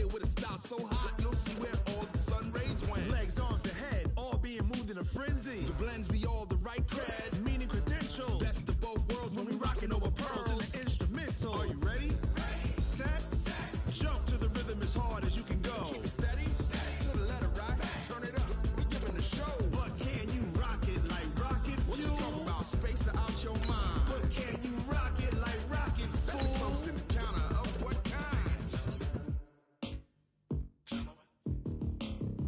with a style so hot, you'll see where all the sun rays went. Legs, arms, and head, all being moved in a frenzy. The blends be all the right cred. Meaning credentials. Best of both worlds When we rockin' over pearls in the instrumental. Are you ready? Set. Jump to the rhythm as hard as you can go. Keep it steady. To the letter right. Turn it up. We giving the show. But can you rock it like rocket fuel? What you talking about? Space out your mind. But can you rock it like rockets, That's fool? a close encounter of what kind?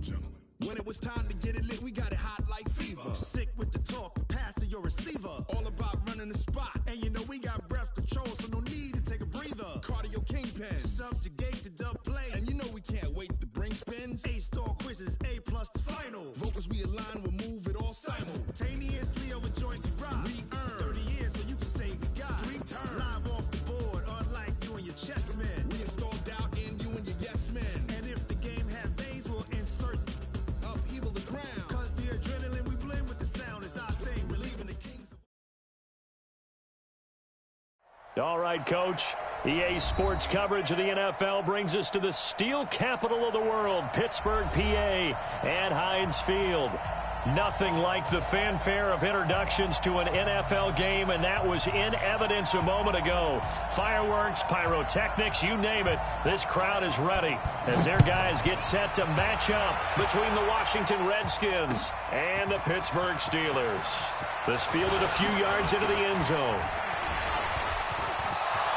Gentlemen. When it was time to get it lit, we got it hot like fever. Sick with the talk, pass to your receiver. All about running the spot. And you know we got breath control, so no need to take a breather. Cardio kingpin. Subjugate the dub play. And you know we can't wait to bring spins. A-star quizzes, A+ the final. Vocals we align, we'll move it all Simultaneously over joints we rock. We earn 30 years so you can say we got 3 turns. live off the board, unlike you and your chess men. We installed doubt in you and your yes men. And if the game had veins, we'll insert Upheaval the crown. cause the adrenaline we blend with the sound is our thing. Relieving the kings of All right, Coach. EA Sports coverage of the NFL brings us to the steel capital of the world, Pittsburgh, PA, and Heinz Field. Nothing like the fanfare of introductions to an NFL game, and that was in evidence a moment ago. Fireworks, pyrotechnics, you name it. This crowd is ready as their guys get set to match up between the Washington Redskins and the Pittsburgh Steelers. This fielded a few yards into the end zone.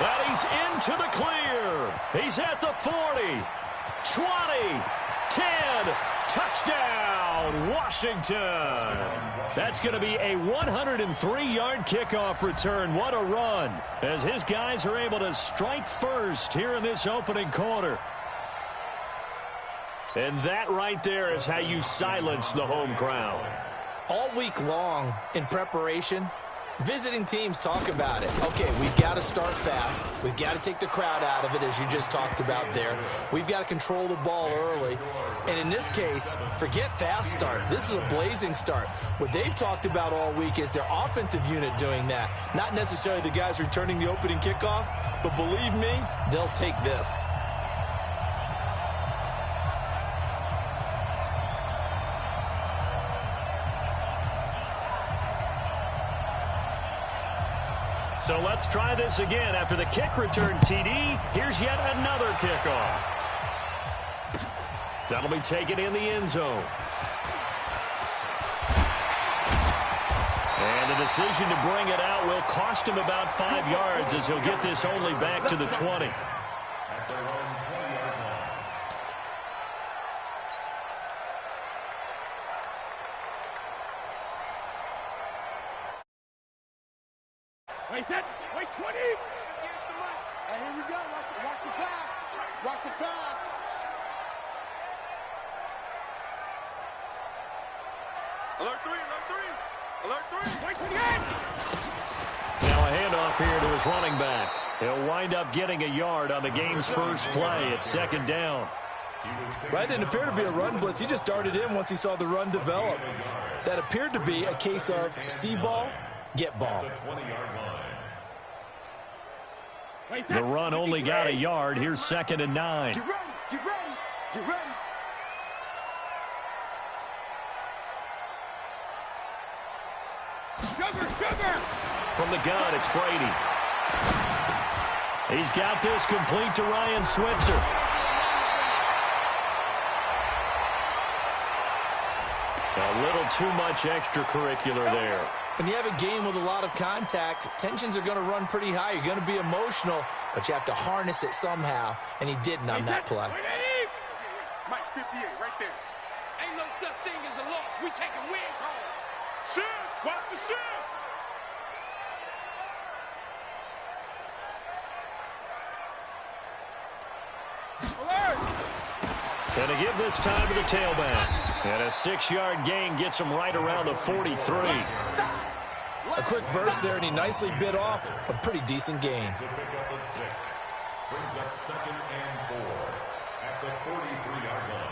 And he's into the clear. He's at the 40, 20, 10, touchdown, Washington. That's going to be a 103-yard kickoff return. What a run, as his guys are able to strike first here in this opening quarter. And that right there is how you silence the home crowd. All week long in preparation, visiting teams talk about it. Okay, we've got to start fast. We've got to take the crowd out of it, as you just talked about there. We've got to control the ball early. And in this case, forget fast start. This is a blazing start. What they've talked about all week is their offensive unit doing that. Not necessarily the guys returning the opening kickoff, but believe me, they'll take this. So let's try this again. After the kick return TD, here's yet another kickoff. That'll be taken in the end zone. And the decision to bring it out will cost him about 5 yards, as he'll get this only back to the 20. Wait, 10. Wait, 20. Here we go. Watch the pass. Watch the pass. Alert 3. Alert 3. Alert 3. Wait, 28. Now a handoff here to his running back. He'll wind up getting a yard on the game's first play. It's second down. That didn't appear to be a run blitz. He just darted in once he saw the run develop. That appeared to be a case of see ball, get ball. The run only got a yard. Here's second and 9. Get ready. Get ready. Get ready. Sugar. From the gun, it's Brady. He's got this complete to Ryan Switzer. A little too much extracurricular there. When you have a game with a lot of contact, tensions are going to run pretty high. You're going to be emotional, but you have to harness it somehow, and he didn't on that play. Mike 58 right there. Ain't no such thing as a loss. We taking wins home. Shift. Watch the shift. And to give this time to the tailback. And a 6-yard gain gets him right around the 43. A quick burst there, and he nicely bit off a pretty decent gain. Brings up second and 4 at the 43-yard line.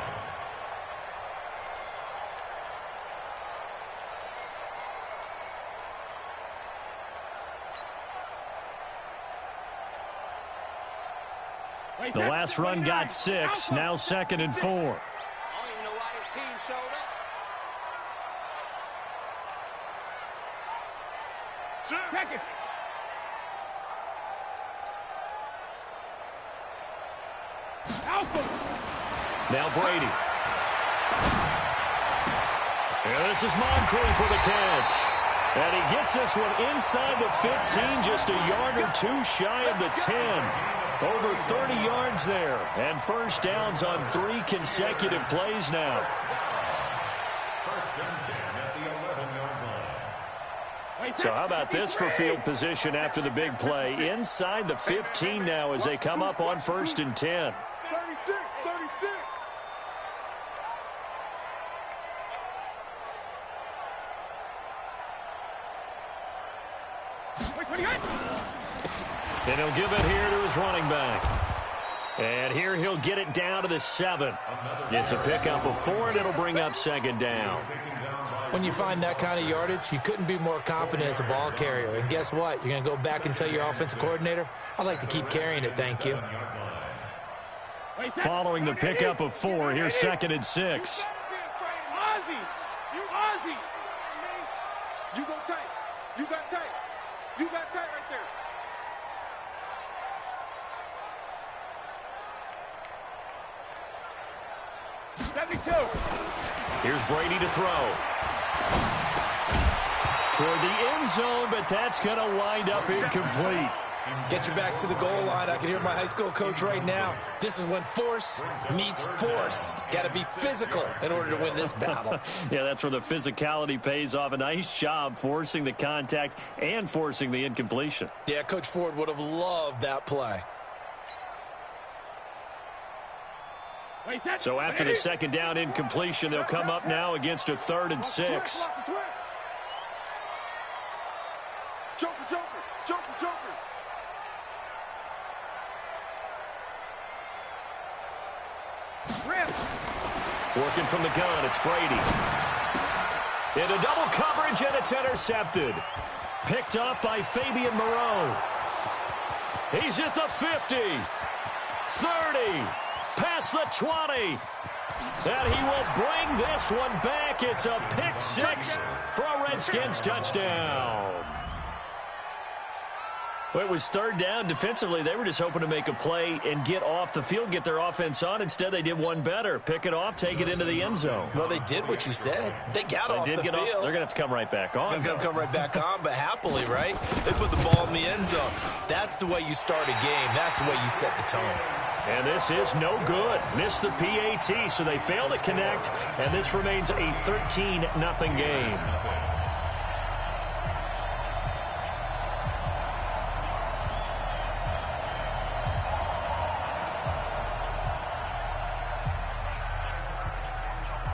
The last run got 6, now 2nd and 4. I don't even know why his team showed up. Check it. Alpha. Now Brady. And this is Moncrief for the catch. And he gets this one inside the 15, just a yard or two shy of the 10. Over 30 yards there. And first downs on 3 consecutive plays now. First and 10 at the 11-yard line. So how about this for field position after the big play? Inside the 15 now as they come up on 1st and 10. 36, 36. And he'll give it here to his running back. And here he'll get it down to the 7. It's a pickup of 4, and it'll bring up 2nd down. When you find that kind of yardage, you couldn't be more confident as a ball carrier. And guess what? You're going to go back and tell your offensive coordinator, I'd like to keep carrying it, thank you. Following the pickup of 4, here's 2nd and 6. Ozzy. You Ozzy. You go tight. You got tight. You got tight right there. Here's Brady to throw. Toward the end zone, but that's going to wind up incomplete. Get your backs to the goal line. I can hear my high school coach right now. This is when force meets force. Got to be physical in order to win this battle. Yeah, that's where the physicality pays off. A nice job forcing the contact and forcing the incompletion. Yeah, Coach Ford would have loved that play. So after the 2nd down incompletion, they'll come up now against a 3rd and 6. Joker, Joker, Joker, Joker. Working from the gun, it's Brady. Into double coverage, and it's intercepted. Picked off by Fabian Moreau. He's at the 50, 30, past the 20. And he will bring this one back. It's a pick 6 for a Redskins touchdown. Well, it was 3rd down. Defensively, they were just hoping to make a play and get off the field, get their offense on. Instead, they did one better. Pick it off, take it into the end zone. Well, they did what you said. They got off the field. They're going to have to come right back on. They're going to come right back on, but happily, right? They put the ball in the end zone. That's the way you start a game. That's the way you set the tone. And this is no good. Missed the PAT, so they fail to connect, and this remains a 13-0 game.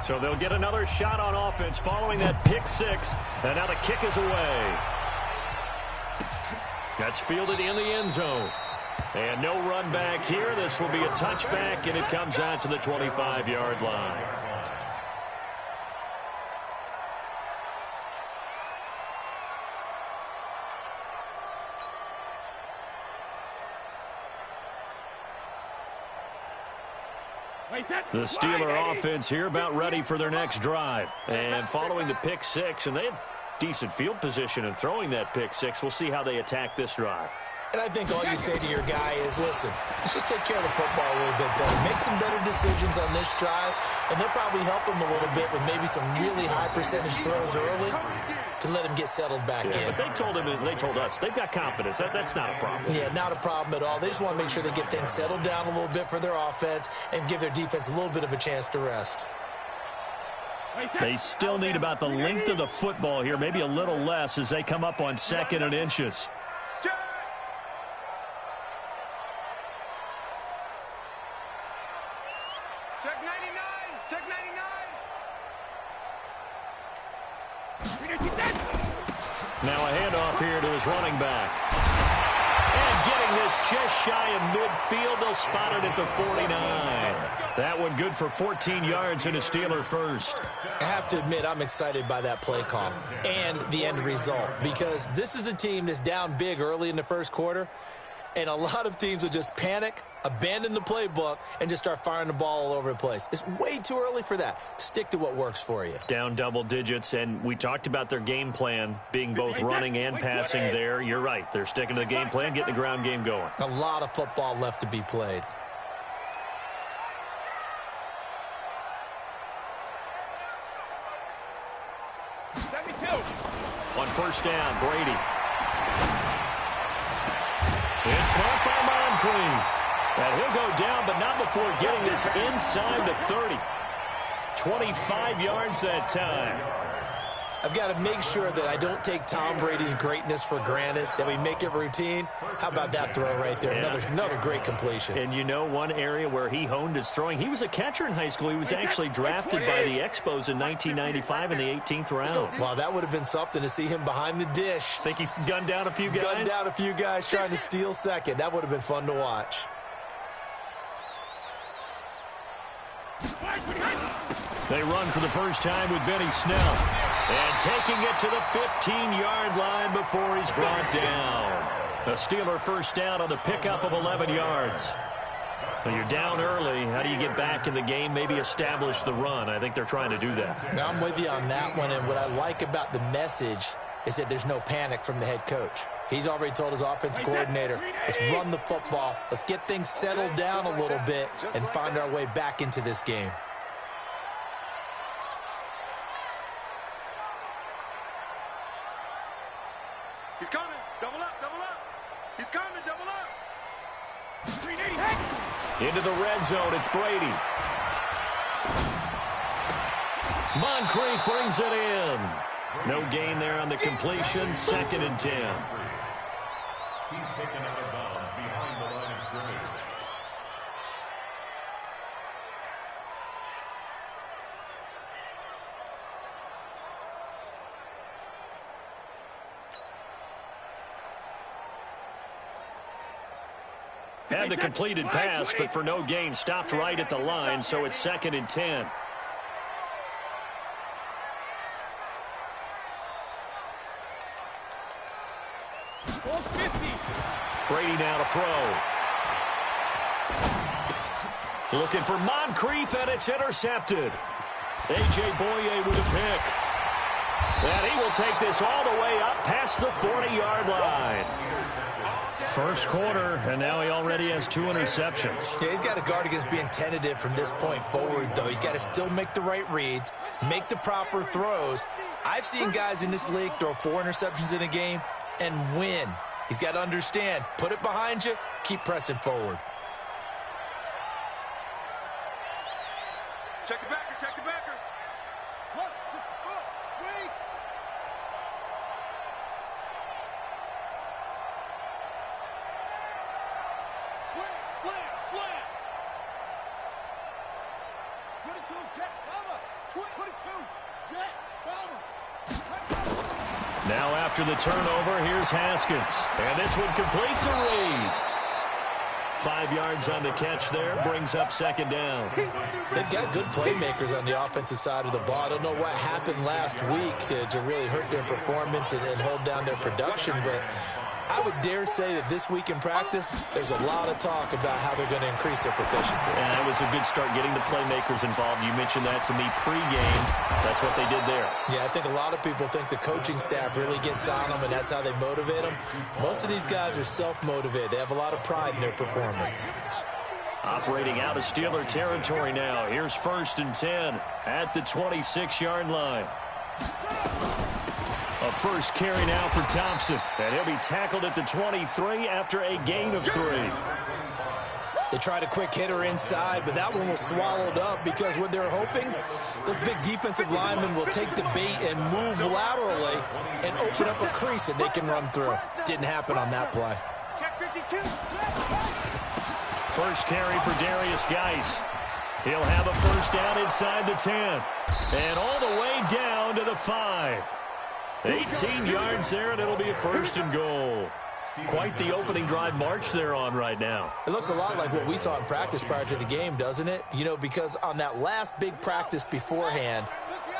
So they'll get another shot on offense following that pick 6, and now the kick is away. That's fielded in the end zone. And no run back here. This will be a touchback, and it comes out to the 25-yard line. The Steeler offense here about ready for their next drive. And following the pick 6, and they had decent field position in throwing that pick 6. We'll see how they attack this drive. And I think all you say to your guy is, listen, let's just take care of the football a little bit better. Make some better decisions on this drive, and they'll probably help him a little bit with maybe some really high percentage throws early to let him get settled back in. But they told him, and they told us, they've got confidence. That's not a problem. Yeah, not a problem at all. They just want to make sure they get things settled down a little bit for their offense and give their defense a little bit of a chance to rest. They still need about the length of the football here, maybe a little less as they come up on 2nd and inches. Check 99. Check 99. Now a handoff here to his running back. And getting this just shy of midfield, they'll spot it at the 49. That one good for 14 yards and a Steeler first. I have to admit, I'm excited by that play call and the end result, because this is a team that's down big early in the first quarter. And a lot of teams will just panic, abandon the playbook, and just start firing the ball all over the place. It's way too early for that. Stick to what works for you. Down double digits, and we talked about their game plan being both running and passing there. You're right. They're sticking to the game plan, getting the ground game going. A lot of football left to be played. On first down, Brady. It's caught by Moncrief. And he'll go down, but not before getting this inside the 30. 25 yards that time. I've got to make sure that I don't take Tom Brady's greatness for granted, that we make it routine. How about that throw right there? Yeah. Another great completion. And you know one area where he honed his throwing, he was a catcher in high school. He was actually drafted by the Expos in 1995 in the 18th round. Wow, that would have been something to see him behind the dish. Think he gunned down a few guys? Gunned down a few guys trying to steal second. That would have been fun to watch. They run for the first time with Benny Snell. And taking it to the 15-yard line before he's brought down. A Steeler first down on the pickup of 11 yards. So you're down early. How do you get back in the game, maybe establish the run? I think they're trying to do that. Now, I'm with you on that one, and what I like about the message is that there's no panic from the head coach. He's already told his offensive coordinator, let's run the football, let's get things settled down a little bit and find our way back into this game. He's coming. Double up, double up. He's coming, double up. Into the red zone, it's Brady. Moncrief brings it in. No gain there on the completion, 2nd and 10. He's taken out of bounds behind the line of scrimmage. Had the completed pass, but for no gain, stopped right at the line, so it's 2nd and 10. Brady now to throw. Looking for Moncrief, and it's intercepted. A.J. Boye with a pick. And he will take this all the way up past the 40-yard line. First quarter, and now he already has 2 interceptions. Yeah, he's got to guard against being tentative from this point forward, though. He's got to still make the right reads, make the proper throws. I've seen guys in this league throw 4 interceptions in a game and win. He's got to understand, put it behind you, keep pressing forward. Check the backer, check the backer. 1, 2, 3. Slam. 22, jet, bomber. 22, jet, bomber. Now after the turnover, here's Haskins. And this one complete to Reed. 5 yards on the catch there, brings up 2nd down. They've got good playmakers on the offensive side of the ball. I don't know what happened last week to really hurt their performance and hold down their production, but I would dare say that this week in practice, there's a lot of talk about how they're going to increase their proficiency. And that was a good start getting the playmakers involved. You mentioned that to me pregame. That's what they did there. Yeah, I think a lot of people think the coaching staff really gets on them, and that's how they motivate them. Most of these guys are self-motivated. They have a lot of pride in their performance. Operating out of Steeler territory now. Here's 1st and 10 at the 26-yard line. A first carry now for Thompson, and he'll be tackled at the 23 after a gain of 3. They tried a quick hitter inside, but that one was swallowed up because what they're hoping, those big defensive linemen will take the bait and move laterally and open up a crease that they can run through. Didn't happen on that play. First carry for Darius Geis. He'll have a first down inside the 10. And all the way down to the 5. 18 yards there, and it'll be a 1st and goal. Quite the opening drive march they're on right now. It looks a lot like what we saw in practice prior to the game, doesn't it? You know, because on that last big practice beforehand,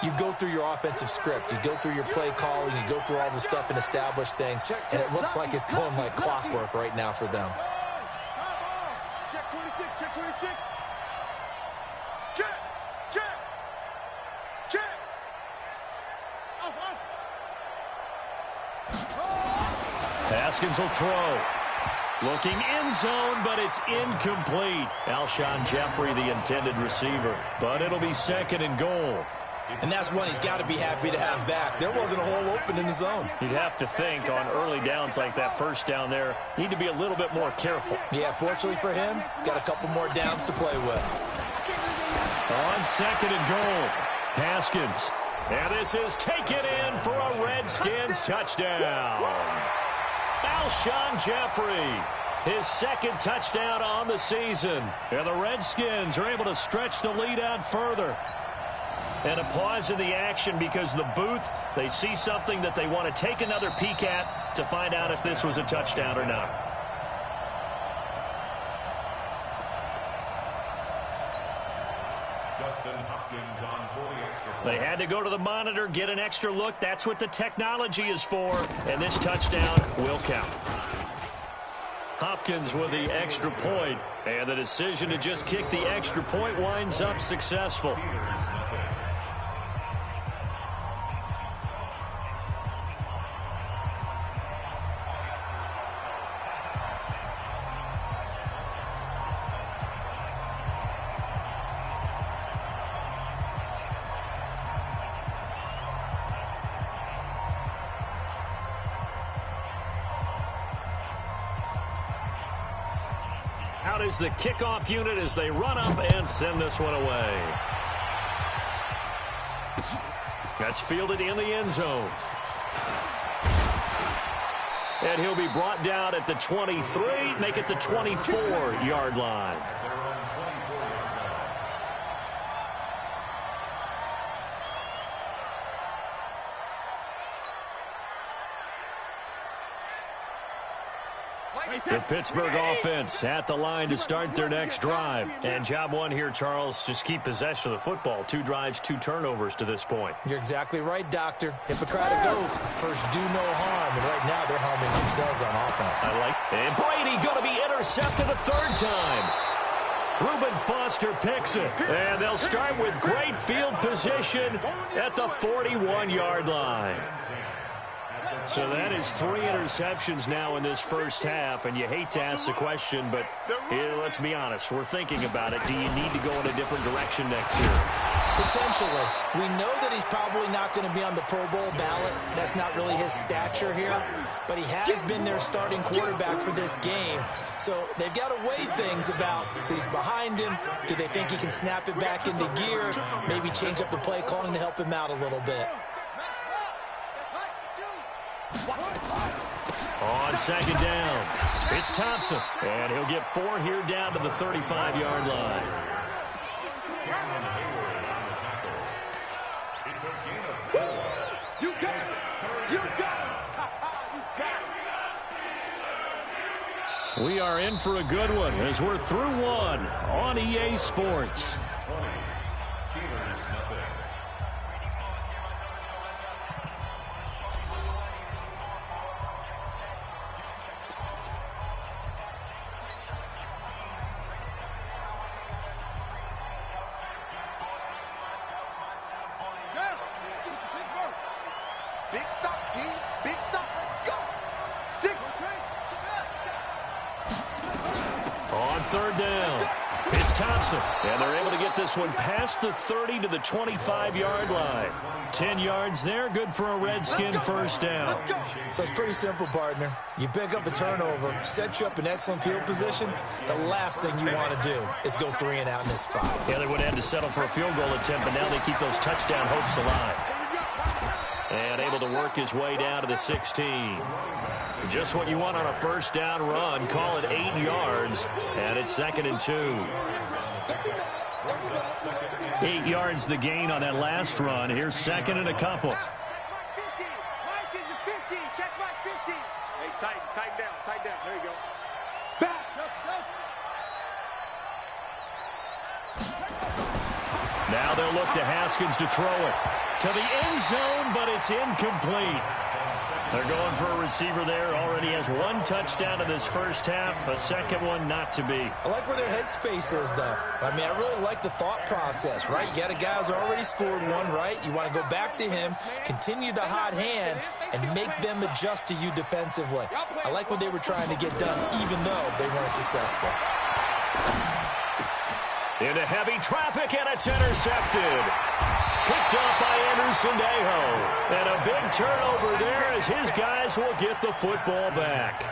you go through your offensive script. You go through your play calling. You go through all the stuff and establish things. And it looks like it's going like clockwork right now for them. Check 26, check 26. Check, check, check. Off. Haskins will throw. Looking end zone, but it's incomplete. Alshon Jeffrey, the intended receiver. But it'll be 2nd and goal. And that's one he's got to be happy to have back. There wasn't a hole open in the zone. You'd have to think on early downs like that first down there, need to be a little bit more careful. Yeah, fortunately for him, got a couple more downs to play with. On 2nd and goal, Haskins. And this is taken in for a Redskins touchdown. Alshon Jeffrey, his 2nd touchdown on the season. And the Redskins are able to stretch the lead out further. And a pause in the action because the booth, they see something that they want to take another peek at to find out if this was a touchdown or not. They had to go to the monitor, get an extra look. That's what the technology is for. And this touchdown will count. Hopkins with the extra point. And the decision to just kick the extra point winds up successful. Out is the kickoff unit as they run up and send this one away. That's fielded in the end zone. And he'll be brought down at the 23, make it the 24-yard line. The Pittsburgh offense at the line to start their next drive. And job one here, Charles, just keep possession of the football. 2 drives, 2 turnovers to this point. You're exactly right, Doctor. Hippocratic oath. First, do no harm. And right now, they're harming themselves on offense. I like. And Brady going to be intercepted a 3rd time. Reuben Foster picks it. And they'll start with great field position at the 41-yard line. So that is 3 interceptions now in this first half, and you hate to ask the question, but let's be honest, we're thinking about it. Do you need to go in a different direction next year? Potentially. We know that he's probably not going to be on the Pro Bowl ballot. That's not really his stature here, but he has been their starting quarterback for this game. So they've got to weigh things about who's behind him. Do they think he can snap it back into gear? Maybe change up the play calling to help him out a little bit. On 2nd down, it's Thompson, and he'll get 4 here down to the 35-yard line. You got it! You got it! We are in for a good one as we're through one on EA Sports. Big stop, Steve. Big stop. Let's go. 6. On 3rd down, it's Thompson. And they're able to get this one past the 30 to the 25-yard line. 10 yards there, good for a Redskin first down. So it's pretty simple, partner. You pick up a turnover, set you up in excellent field position. The last thing you want to do is go 3 and out in this spot. Yeah, they would have had to settle for a field goal attempt, but now they keep those touchdown hopes alive. And able to work his way down to the 16. Just what you want on a first down run. Call it 8 yards, and it's 2nd and 2. 8 yards the gain on that last run. Here's 2nd and a couple. Mike is a 50. Check Mike 50. Hey, tighten down. There you go. Back. Now they'll look to Haskins to throw it. To the end zone, but it's incomplete. They're going for a receiver there. Already has one touchdown in this first half. A second one not to be. I like where their headspace is, though. I mean, I really like the thought process, right? You got a guy who's already scored one, right? You want to go back to him, continue the hot hand, and make them adjust to you defensively. I like what they were trying to get done, even though they weren't successful. Into heavy traffic, and it's intercepted. Picked up by Anderson-Dejo. And a big turnover there as his guys will get the football back.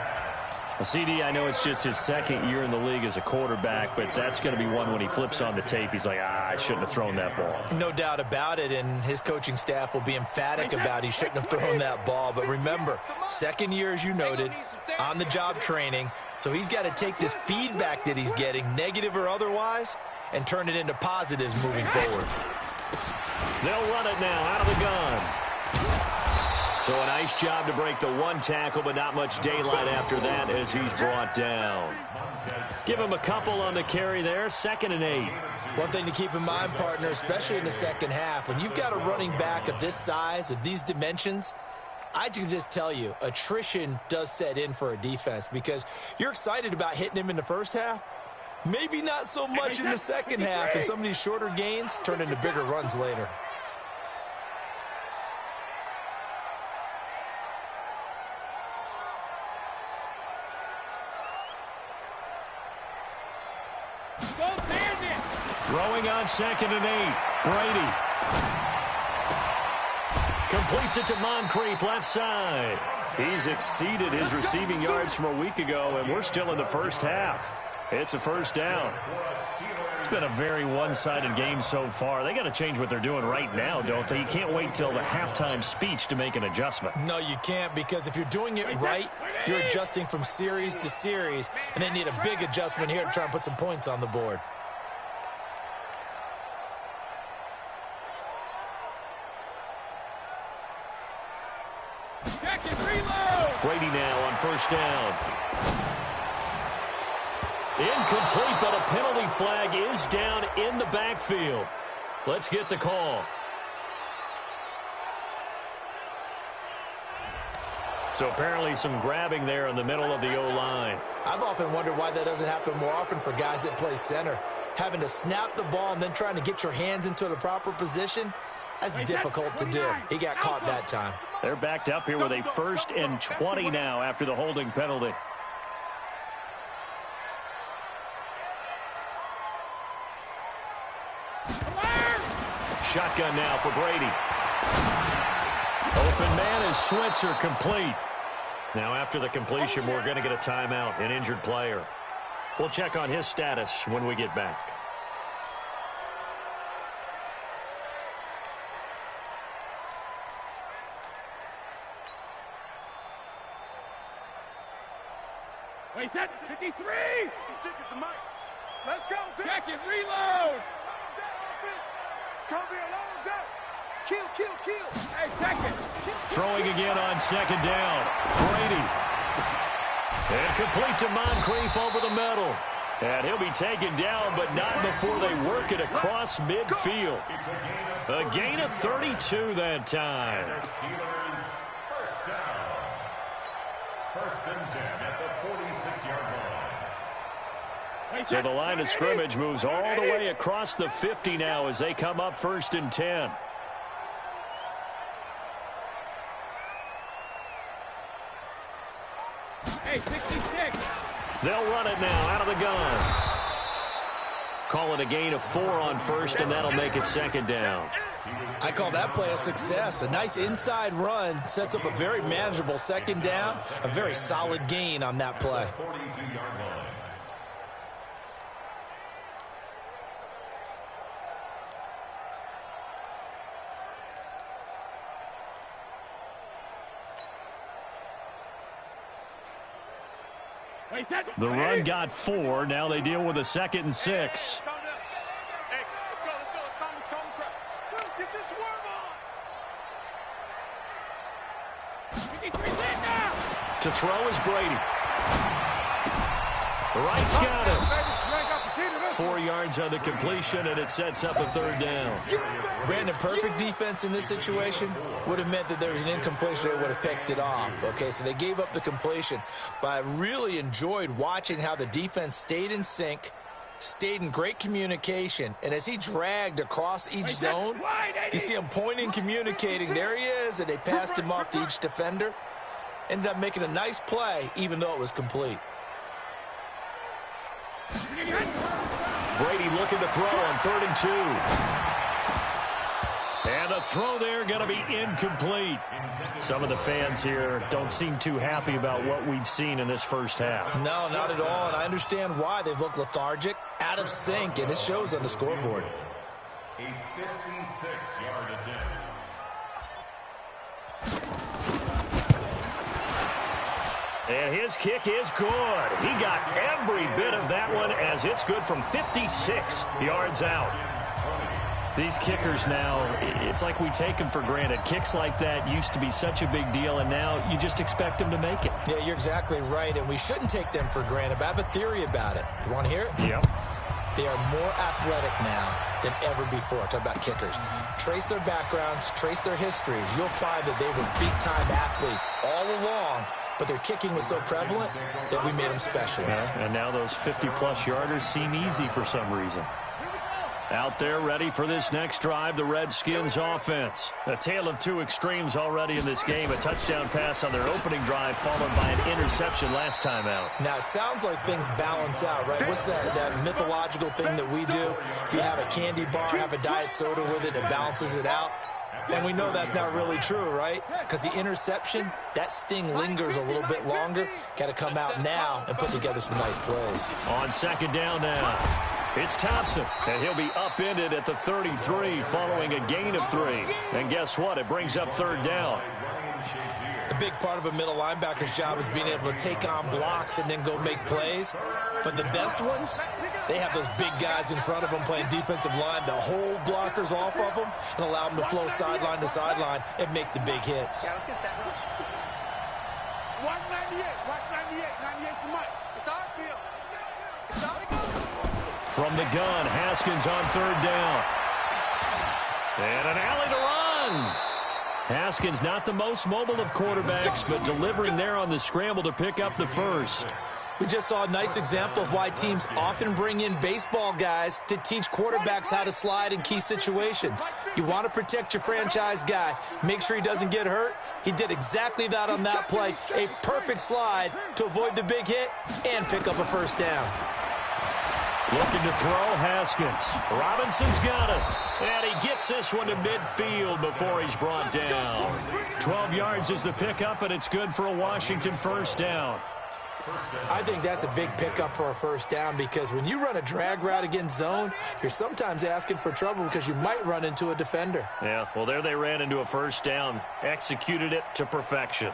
Well, CD, I know it's just his second year in the league as a quarterback, but that's going to be one when he flips on the tape. He's like, I shouldn't have thrown that ball. No doubt about it, and his coaching staff will be emphatic about he shouldn't have thrown that ball. But remember, second year, as you noted, on-the-job training, so he's got to take this feedback that he's getting, negative or otherwise, and turn it into positives moving forward. They'll run it now out of the gun. So a nice job to break the one tackle, but not much daylight after that as he's brought down. Give him a couple on the carry there, 2nd and 8. One thing to keep in mind, partner, especially in the second half, when you've got a running back of this size, of these dimensions, I can just tell you, attrition does set in for a defense because you're excited about hitting him in the first half. Maybe not so much in the second half, and some of these shorter gains turn into bigger runs later. Throwing on 2nd and 8. Brady. Completes it to Moncrief, left side. He's exceeded his receiving yards from a week ago, and we're still in the first half. It's a first down. It's been a very one-sided game so far. They got to change what they're doing right now, don't they? You can't wait till the halftime speech to make an adjustment. No, you can't, because if you're doing it right, you're adjusting from series to series, and they need a big adjustment here to try and put some points on the board. Brady now on first down. Incomplete, but a penalty flag is down in the backfield. Let's get the call. So apparently some grabbing there in the middle of the O-line. I've often wondered why that doesn't happen more often for guys that play center. Having to snap the ball and then trying to get your hands into the proper position, that's difficult to do. He got caught that time. They're backed up here with a 1st and 20 now after the holding penalty. Shotgun now for Brady. Open man is Switzer, complete. Now after the completion, we're going to get a timeout, an injured player. We'll check on his status when we get back. Wait, that's 53! 56 is the mic. Let's go, Dick. Check it, reload! It's going to be a long day. Kill, kill, kill. Hey, check it. Throwing again on 2nd down. Brady. And complete to Moncrief over the middle. And he'll be taken down, but not before they work it across midfield. A gain of 32 that time. Steelers, first down. 1st and 10 at the 46-yard line. So the line of scrimmage moves all the way across the 50 now as they come up 1st and 10. Hey, 66. They'll run it now out of the gun. Call it a gain of 4 on 1st, and that'll make it 2nd down. I call that play a success. A nice inside run sets up a very manageable 2nd down. A very solid gain on that play. 42-yard line. Wait, that's The run got 4. Now they deal with a 2nd and 6. Calm down. Hey, let's go. Calm crowd. Get your swerve on. 53's in now! To throw is Brady. Wright's got him. 4 yards on the completion, and it sets up a 3rd down. Brandon, perfect defense in this situation would have meant that there was an incompletion. They would have picked it off. Okay, so they gave up the completion. But I really enjoyed watching how the defense stayed in sync, stayed in great communication, and as he dragged across each zone, you see him pointing, communicating. There he is, and they passed him off to each defender. Ended up making a nice play, even though it was complete. Brady looking to throw on 3rd and 2. And the throw there going to be incomplete. Some of the fans here don't seem too happy about what we've seen in this first half. No, not at all, and I understand why. They've looked lethargic, out of sync, and it shows on the scoreboard. A 56-yard attempt. And his kick is good. He got every bit of that one as it's good from 56 yards out. These kickers now, it's like we take them for granted. Kicks like that used to be such a big deal, and now you just expect them to make it. Yeah, you're exactly right, and we shouldn't take them for granted. But I have a theory about it. You want to hear it? Yep. They are more athletic now than ever before. Talk about kickers. Trace their backgrounds, trace their histories. You'll find that they were big-time athletes all along, but their kicking was so prevalent that we made them specialists. Yeah, and now those 50-plus yarders seem easy for some reason. Out there ready for this next drive, the Redskins offense. A tale of two extremes already in this game. A touchdown pass on their opening drive followed by an interception last time out. Now, it sounds like things balance out, right? What's that mythological thing that we do? If you have a candy bar, have a diet soda with it, it balances it out. And we know that's not really true, right? Because the interception, that sting lingers a little bit longer. Got to come out now and put together some nice plays. On 2nd down now, it's Thompson, and he'll be upended at the 33 following a gain of 3. And guess what? It brings up 3rd down. A big part of a middle linebacker's job is being able to take on blocks and then go make plays. But the best ones, they have those big guys in front of them playing defensive line that hold blockers off of them and allow them to flow sideline to sideline and make the big hits. Yeah, let's get set. Watch 98. Watch 98. 98's the mic. It's our field. It's our field. From the gun, Haskins on 3rd down. And an alley to run. Haskins not the most mobile of quarterbacks, but delivering there on the scramble to pick up the first. We just saw a nice example of why teams often bring in baseball guys to teach quarterbacks how to slide in key situations. You want to protect your franchise guy. Make sure he doesn't get hurt. He did exactly that on that play. A perfect slide to avoid the big hit and pick up a first down. Looking to throw, Haskins. Robinson's got it. And he gets this one to midfield before he's brought down. 12 yards is the pickup, and it's good for a Washington first down. I think that's a big pickup for a first down because when you run a drag route against zone, you're sometimes asking for trouble because you might run into a defender. Yeah, well, there they ran into a first down. Executed it to perfection.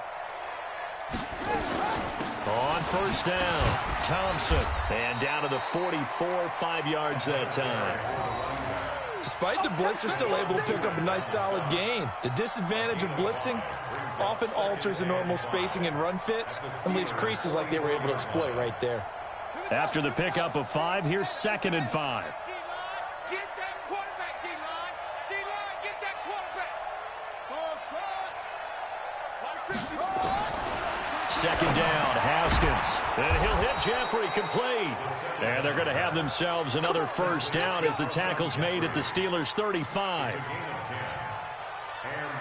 On 1st down, Thompson. And down to the 44, 5 yards that time. Despite the blitz, they're still able to pick up a nice solid gain. The disadvantage of blitzing often alters the normal spacing and run fits and leaves creases like they were able to exploit right there. After the pickup of 5, here's 2nd and 5. Get that quarterback, D-line. D-line, get that quarterback. 2nd down, Haskins. And he'll hit Jeffrey complete. And they're going to have themselves another first down as the tackle's made at the Steelers' 35. And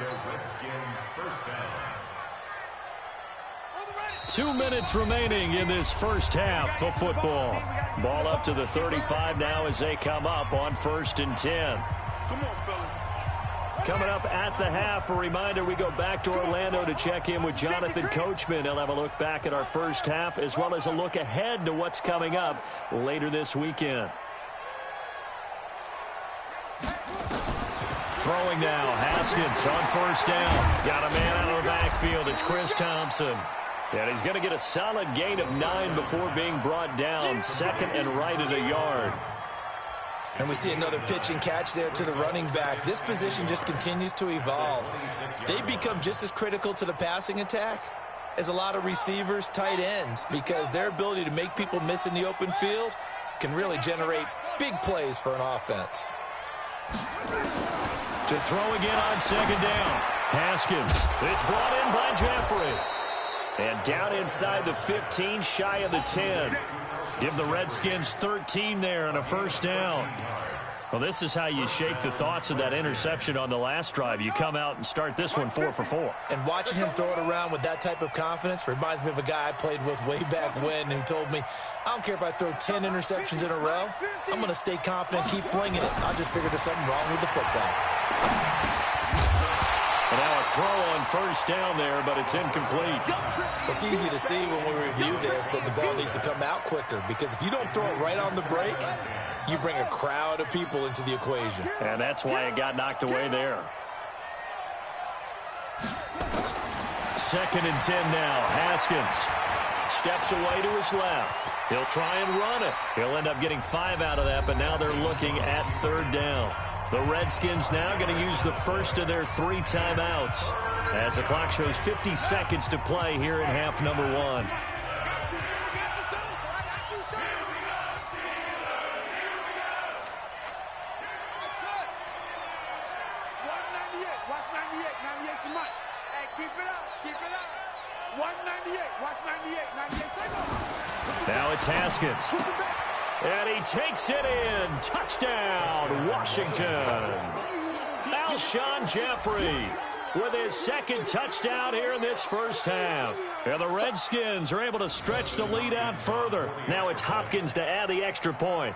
the Redskin first down. 2 minutes remaining in this first half of football. Ball up to the 35 now as they come up on 1st and 10. Come on, fellas. Coming up at the half, a reminder, we go back to Orlando to check in with Jonathan Coachman. He'll have a look back at our first half as well as a look ahead to what's coming up later this weekend. Throwing now, Haskins on 1st down. Got a man out of the backfield. It's Chris Thompson. And he's going to get a solid gain of 9 before being brought down. 2nd and right at a yard. And we see another pitch and catch there to the running back. This position just continues to evolve. They become just as critical to the passing attack as a lot of receivers, tight ends, because their ability to make people miss in the open field can really generate big plays for an offense. To throw again on second down. Haskins. It's brought in by Jeffrey. And down inside the 15, shy of the 10. Give the Redskins 13 there and a first down. Well, this is how you shake the thoughts of that interception on the last drive. You come out and start this one 4 for 4. And watching him throw it around with that type of confidence reminds me of a guy I played with way back when who told me, I don't care if I throw 10 interceptions in a row. I'm going to stay confident, keep flinging it. I just figured there's something wrong with the football. And now a throw on first down there, but it's incomplete. It's easy to see when we review this that the ball needs to come out quicker, because if you don't throw it right on the break, you bring a crowd of people into the equation. And that's why it got knocked away there. 2nd and 10 now. Haskins steps away to his left. He'll try and run it. He'll end up getting 5 out of that, but now they're looking at 3rd down. The Redskins now going to use the first of their 3 timeouts as the clock shows 50 seconds to play here in half number 1. Now it's Haskins. And he takes it in. Touchdown, Washington. Alshon Jeffrey with his 2nd touchdown here in this first half. And the Redskins are able to stretch the lead out further. Now it's Hopkins to add the extra point.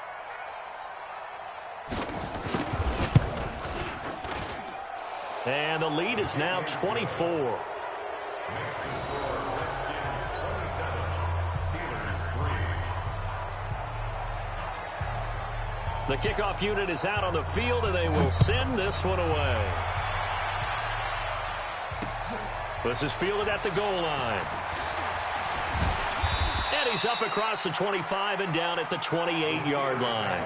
And the lead is now 24. The kickoff unit is out on the field, and they will send this one away. This is fielded at the goal line. And he's up across the 25 and down at the 28-yard line.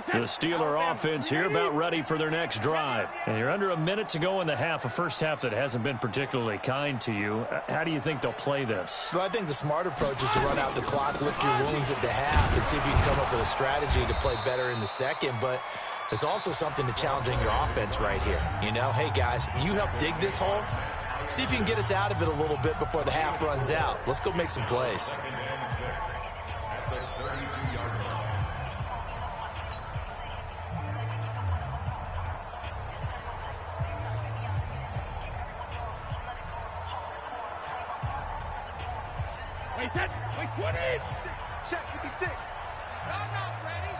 The Steeler offense here about ready for their next drive. And you're under a minute to go in the half, a first half that hasn't been particularly kind to you. How do you think they'll play this? Well, I think the smart approach is to run out the clock, lick your wounds at the half, and see if you can come up with a strategy to play better in the second. But there's also something to challenging your offense right here. You know, hey, guys, you help dig this hole. See if you can get us out of it a little bit before the half runs out. Let's go make some plays. Wait, 20! Check 56. I'm not ready.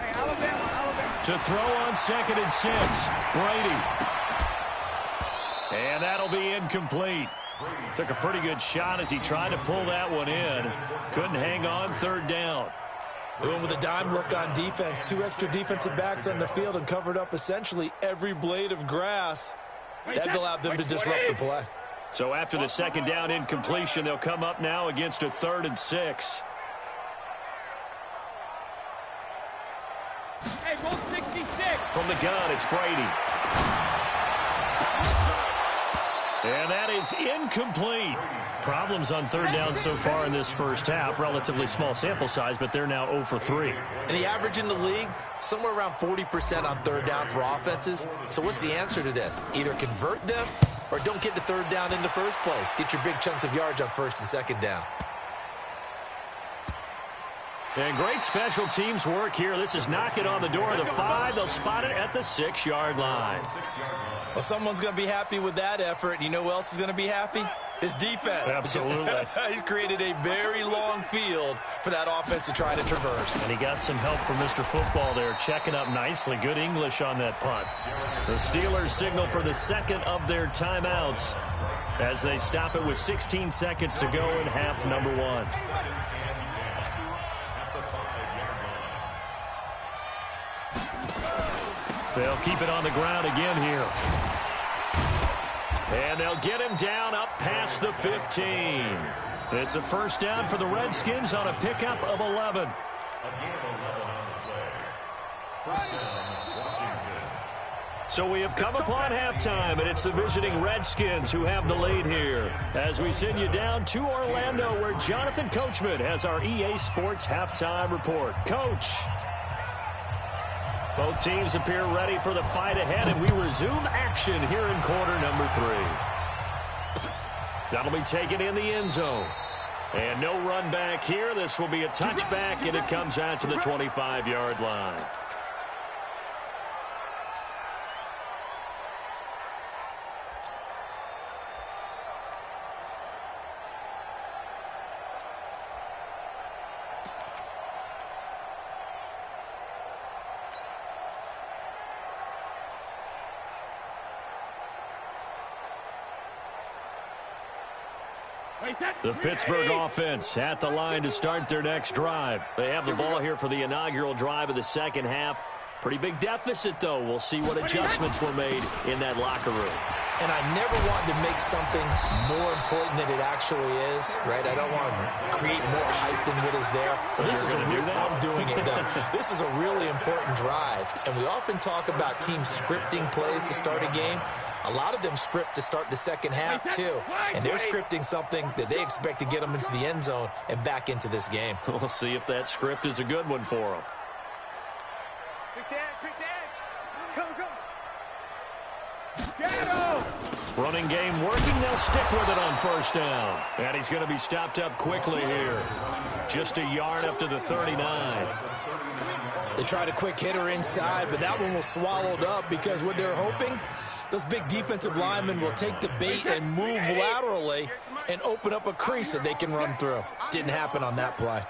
Hey, Alabama. To throw on 2nd and 6, Brady. And that'll be incomplete. Took a pretty good shot as he tried to pull that one in. Couldn't hang on 3rd down. Going with a dime look on defense. 2 extra defensive backs on the field and covered up essentially every blade of grass. That allowed them to disrupt the play. So after the 2nd down incompletion, they'll come up now against a 3rd and 6. Hey, roll 66. From the gun, it's Brady. And that is incomplete. Problems on 3rd down so far in this first half. Relatively small sample size, but they're now 0 for 3. And the average in the league, somewhere around 40% on 3rd down for offenses. So what's the answer to this? Either convert them or don't get to 3rd down in the first place. Get your big chunks of yards on 1st and 2nd down. And great special teams work here. This is knocking on the door of the 5. They'll spot it at the 6-yard line. Well, someone's going to be happy with that effort. You know who else is going to be happy? His defense. Absolutely. He's created a very long field for that offense to try to traverse. And he got some help from Mr. Football there, checking up nicely. Good English on that punt. The Steelers signal for the 2nd of their timeouts as they stop it with 16 seconds to go in half number 1. They'll keep it on the ground again here. And they'll get him down up past the 15. It's a first down for the Redskins on a pickup of 11. Again, 11 on the play. First down, Washington. So we have come upon halftime, and it's the visiting Redskins who have the lead here. As we send you down to Orlando, where Jonathan Coachman has our EA Sports halftime report. Coach. Both teams appear ready for the fight ahead, and we resume action here in quarter number 3. That'll be taken in the end zone. And no run back here. This will be a touchback, and it comes out to the 25-yard line. The Pittsburgh offense at the line to start their next drive. They have the ball here for the inaugural drive of the second half. Pretty big deficit, though. We'll see what adjustments were made in that locker room. And I never wanted to make something more important than it actually is, right? I don't want to create more hype than what is there. But this is I'm doing it, though. This is a really important drive. And we often talk about teams scripting plays to start a game. A lot of them script to start the second half, too. And they're scripting something that they expect to get them into the end zone and back into this game. We'll see if that script is a good one for them. Quick dance. Come. Running game working. They'll stick with it on first down. And he's going to be stopped up quickly here. Just a yard up to the 39. They tried a quick hitter inside, but that one was swallowed up because what they're hoping, those big defensive linemen will take the bait and move laterally and open up a crease that they can run through. Didn't happen on that play.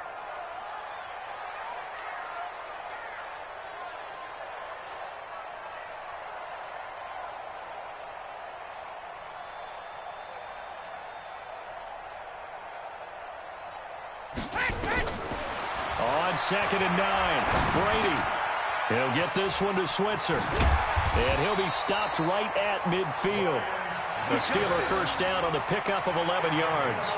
On 2nd and 9, Brady. He'll get this one to Switzer. And he'll be stopped right at midfield. The Steeler first down on the pickup of 11 yards.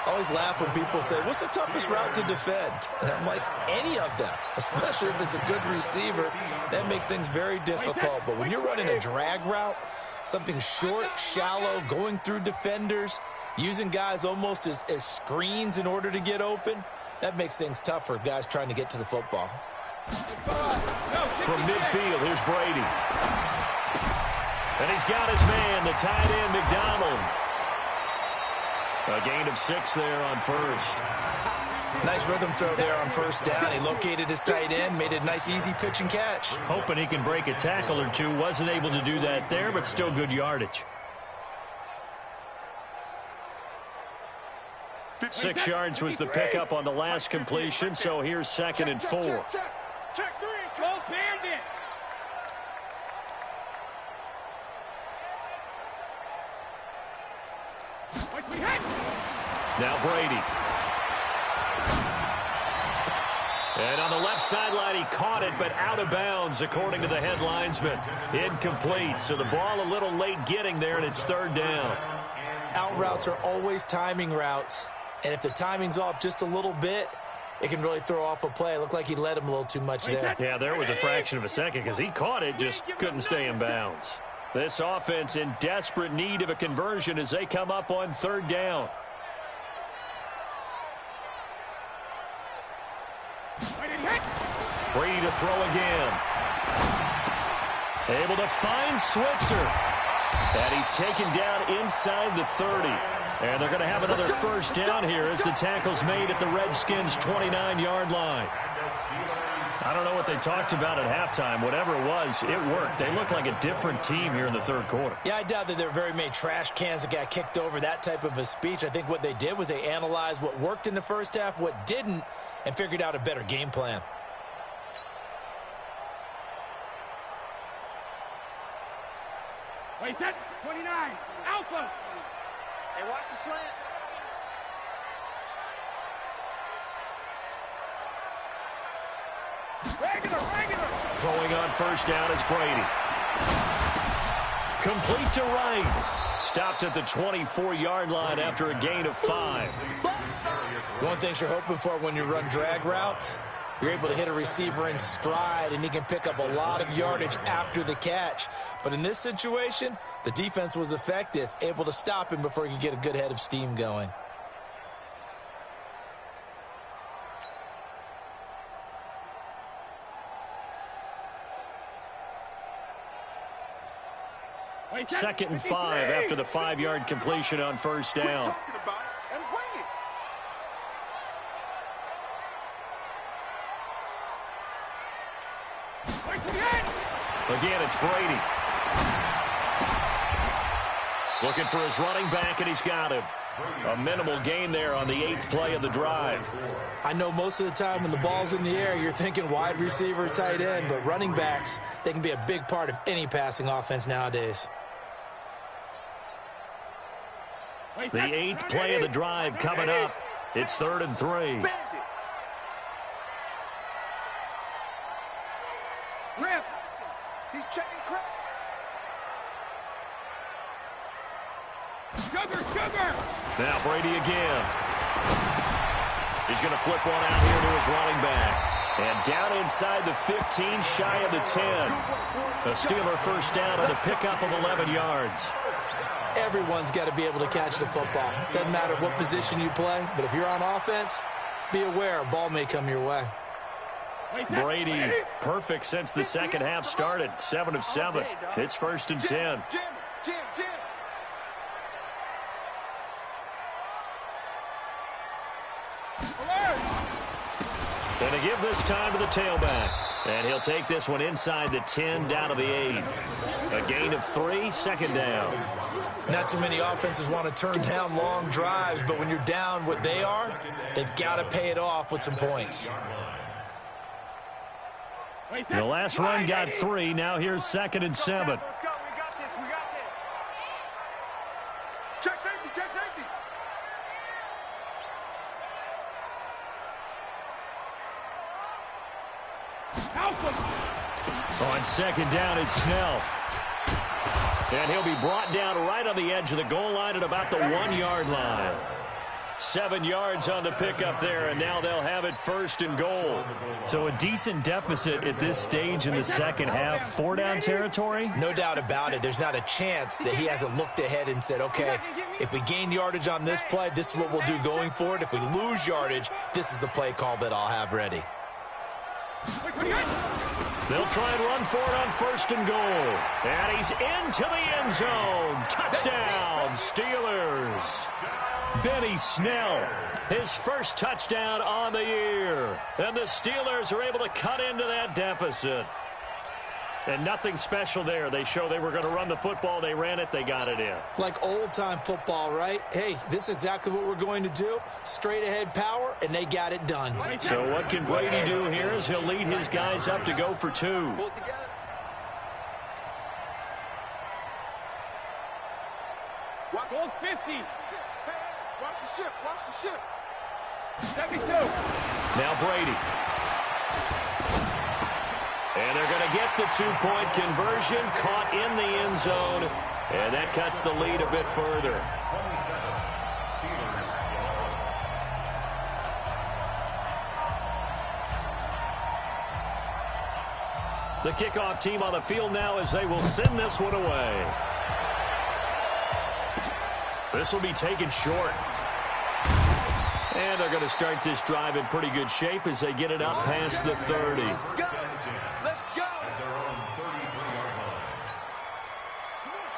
I always laugh when people say, what's the toughest route to defend? And I'm like, any of them, especially if it's a good receiver. That makes things very difficult. But when you're running a drag route, something short, shallow, going through defenders, using guys almost as screens in order to get open, that makes things tough for guys trying to get to the football. From midfield, here's Brady. And he's got his man, the tight end, McDonald. A gain of 6 there on first. Nice rhythm throw there on first down. He located his tight end, made it a nice, easy pitch and catch. Hoping he can break a tackle or two. Wasn't able to do that there, but still good yardage. 6 yards was the pickup on the last completion, so here's 2nd and 4. Check 3. Go Bandit. Now Brady. And on the left sideline, he caught it, but out of bounds, according to the head linesman. Incomplete, so the ball a little late getting there, and it's 3rd down. Out routes are always timing routes, and if the timing's off just a little bit, it can really throw off a play. It looked like he led him a little too much there. Yeah, there was a fraction of a second because he caught it, just couldn't stay in bounds. This offense in desperate need of a conversion as they come up on 3rd down. Brady to throw again. Able to find Switzer. And he's taken down inside the 30. And they're going to have another first down here as the tackle's made at the Redskins' 29-yard line. I don't know what they talked about at halftime. Whatever it was, it worked. They look like a different team here in the 3rd quarter. Yeah, I doubt that there were very many trash cans that got kicked over, that type of a speech. I think what they did was they analyzed what worked in the first half, what didn't, and figured out a better game plan. Wait, set 29. Alpha. Hey, watch the slant. Regular. Throwing on first down is Brady. Complete to right. Stopped at the 24-yard line after a gain of 5. One thing you're hoping for when you run drag routes, you're able to hit a receiver in stride, and he can pick up a lot of yardage after the catch. But in this situation, the defense was effective, able to stop him before he could get a good head of steam going. Second and 5 after the 5-yard completion on first down. Again, it's Brady. Looking for his running back, and he's got him. A minimal gain there on the 8th play of the drive. I know most of the time when the ball's in the air, you're thinking wide receiver, tight end, but running backs, they can be a big part of any passing offense nowadays. The 8th play of the drive coming up. It's 3rd and 3. Rip. He's checking crap. Sugar. Now Brady again. He's going to flip one out here to his running back. And down inside the 15, shy of the 10. A Steeler first down and a pickup of 11 yards. Everyone's got to be able to catch the football. Doesn't matter what position you play, but if you're on offense, be aware a ball may come your way. Brady, perfect since the second half started. 7 of 7. It's 1st and 10. And to give this time to the tailback. And he'll take this one inside the 10, down to the 8. A gain of 3, second down. Not too many offenses want to turn down long drives, but when you're down what they are, they've got to pay it off with some points. The last run got 3. Now here's 2nd and 7. Check safety. On 2nd down, it's Snell. And he'll be brought down right on the edge of the goal line at about the 1-yard line. 7 yards on the pickup there, and now they'll have it 1st and goal. So a decent deficit at this stage in the second half. 4-down territory? No doubt about it. There's not a chance that he hasn't looked ahead and said, okay, if we gain yardage on this play, this is what we'll do going forward. If we lose yardage, this is the play call that I'll have ready. They'll try and run for it on 1st and goal. And he's into the end zone. Touchdown, Steelers. Benny Snell, his first touchdown on the year. And the Steelers are able to cut into that deficit. And nothing special there. They show they were going to run the football. They ran it. They got it in. Like old-time football, right? Hey, this is exactly what we're going to do. Straight-ahead power, and they got it done. So what can Brady do here is he'll lead his guys up to go for 2. Hold 50. Watch the ship. 72. Now Brady. And they're going to get the 2-point conversion, caught in the end zone, and that cuts the lead a bit further. The kickoff team on the field now as they will send this one away. This will be taken short. And they're going to start this drive in pretty good shape as they get it up past the 30.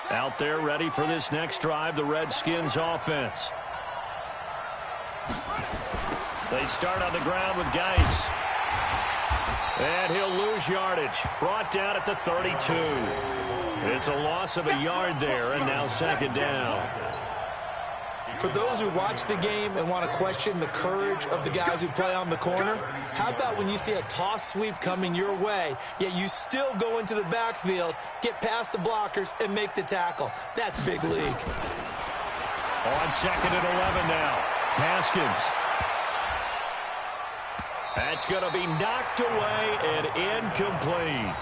Out there ready for this next drive, the Redskins offense. They start on the ground with Geis. And he'll lose yardage. Brought down at the 32. It's a loss of a yard there, and now 2nd down. For those who watch the game and want to question the courage of the guys who play on the corner, how about when you see a toss sweep coming your way, yet you still go into the backfield, get past the blockers, and make the tackle? That's big league. On 2nd and 11 now. Haskins. That's going to be knocked away and incomplete.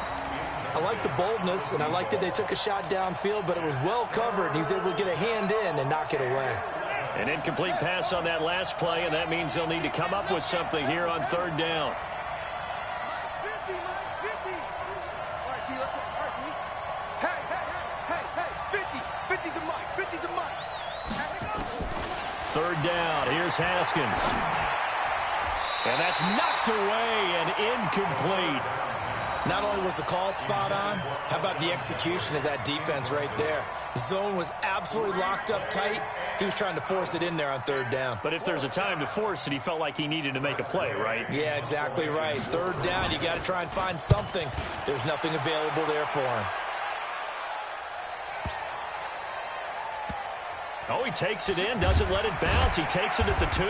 I like the boldness, and I like that they took a shot downfield, but it was well covered, and he was able to get a hand in and knock it away. An incomplete pass on that last play, and that means they'll need to come up with something here on third down. Minus 50, minus 50. All right, D, let's go. All right, D. Hey, 50 to Mike, 50 to Mike. Third down, here's Haskins. And that's knocked away and incomplete. Not only was the call spot on, how about the execution of that defense right there? The zone was absolutely locked up tight. He was trying to force it in there on third down. But if there's a time to force it, he felt like he needed to make a play, right? Yeah, exactly right. Third down, you got to try and find something. There's nothing available there for him. Oh, he takes it in, doesn't let it bounce. He takes it at the 2.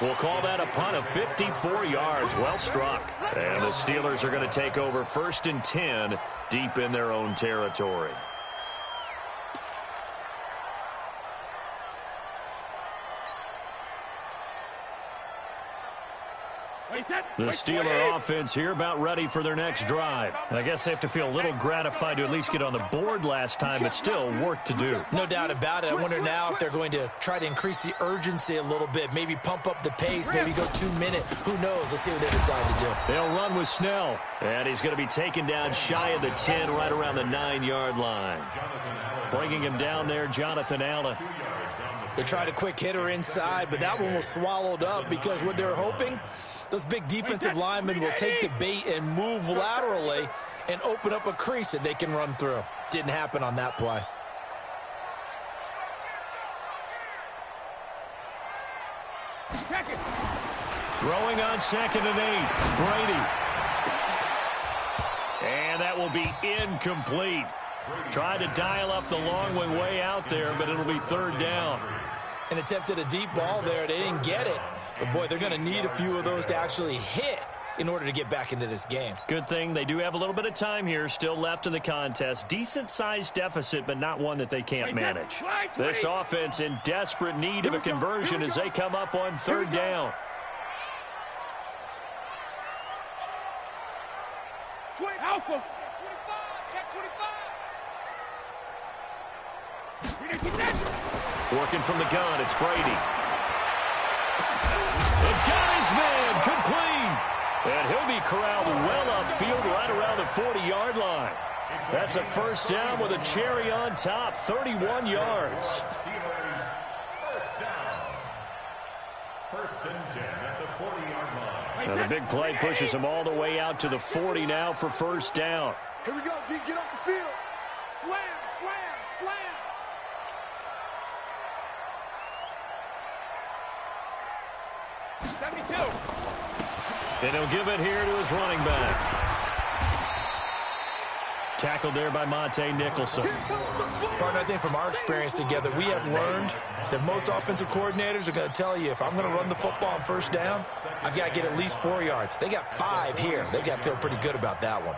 We'll call that a punt of 54 yards. Well struck. And the Steelers are going to take over 1st and 10 deep in their own territory. The Steeler offense here about ready for their next drive. I guess they have to feel a little gratified to at least get on the board last time, but still work to do. No doubt about it. I wonder now if they're going to try to increase the urgency a little bit, maybe pump up the pace, maybe go 2-minute. Who knows? Let's see what they decide to do. They'll run with Snell, and he's going to be taken down shy of the 10, right around the 9-yard line. Bringing him down there, Jonathan Allen. They tried a quick hitter inside, but that one was swallowed up because what they're hoping, those big defensive linemen will take the bait and move laterally and open up a crease that they can run through. Didn't happen on that play. Throwing on 2nd and 8, Brady. And that will be incomplete. Tried to dial up the long way out there, but it'll be third down. And attempted a deep ball there. They didn't get it. But, boy, they're going to need a few of those to actually hit in order to get back into this game. Good thing they do have a little bit of time here still left in the contest. Decent-sized deficit, but not one that they can't manage. This offense in desperate need of a conversion as they come up on third down. Alpha. 25. Working from the gun, it's Brady. And got his man complete. And he'll be corralled well upfield right around the 40-yard line. That's a first down with a cherry on top, 31 yards. First down. 1st and 10 at the 40-yard line. And the big play pushes him all the way out to the 40 now for first down. Here we go, D. Get off the field. Slam, slam, slam. And he'll give it here to his running back. Tackled there by Monte Nicholson. Partner, I think from our experience together, we have learned that most offensive coordinators are going to tell you, if I'm going to run the football on first down, I've got to get at least 4 yards. They got 5 here. They've got to feel pretty good about that one.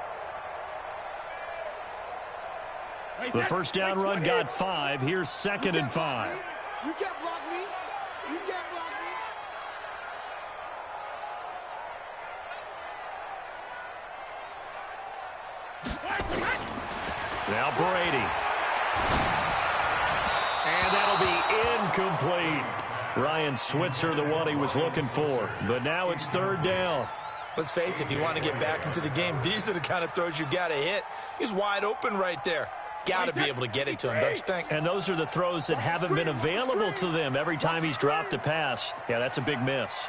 The first down run got 5. Here's 2nd and 5. You can't block me. You can't block me. Now Brady. And that'll be incomplete. Ryan Switzer, the one he was looking for. But now it's third down. Let's face it, if you want to get back into the game, these are the kind of throws you got to hit. He's wide open right there. Got to be able to get it to him, don't you think? And those are the throws that haven't been available to them every time he's dropped a pass. Yeah, that's a big miss.